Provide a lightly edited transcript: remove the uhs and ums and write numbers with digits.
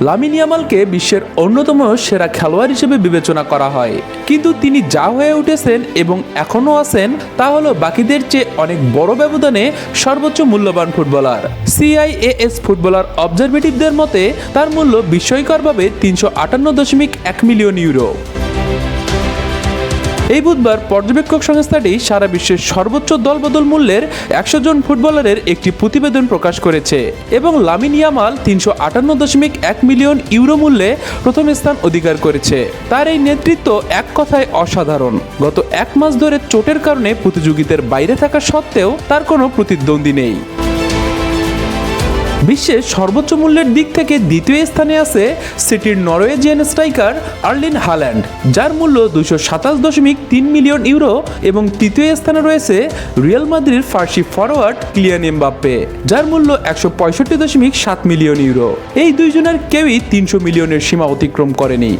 Lamine ইয়ামালকে বিশ্বের অন্যতম সেরা খেলোয়াড় হিসেবে বিবেচনা করা হয়, কিন্তু তিনি যা হয়ে উঠেছেন এবং এখনও আছেন তা হলো বাকিদের চেয়ে অনেক বড় ব্যবধানে সর্বোচ্চ মূল্যবান ফুটবলার। CIAS ফুটবলার অবজারভেটিভদের মতে তার মূল্য বিস্ময়করভাবে 358.1 মিলিয়ন ইউরো। এই বুধবার পর্যবেক্ষক সংস্থাটি সারা বিশ্বের সর্বোচ্চ দলবদল মূল্যের 100 জন ফুটবলারের একটি প্রতিবেদন প্রকাশ করেছে এবং লামিন ইয়ামাল 358.1 মিলিয়ন ইউরো মূল্যে প্রথম স্থান অধিকার করেছে। তার এই নেতৃত্ব এক কথায় অসাধারণ। গত এক মাস ধরে চোটের কারণে প্রতিযোগিতার বাইরে থাকা সত্ত্বেও তার কোনো প্রতিদ্বন্দ্বী নেই। বিশ্বের সর্বোচ্চ মূল্যের দিক থেকে দ্বিতীয় স্থানে আছে সিটির নরওয়েজিয়ান স্ট্রাইকার আর্লিন হাল্যান্ড, যার মূল্য 227.3 মিলিয়ন ইউরো, এবং তৃতীয় স্থানে রয়েছে রিয়াল মাদ্রিদের ফার্সি ফরওয়ার্ড কিলিয়ান এমবাপ্পে, যার মূল্য 165.7 মিলিয়ন ইউরো। এই দুইজনের কেউই 300 মিলিয়নের সীমা অতিক্রম করেনি।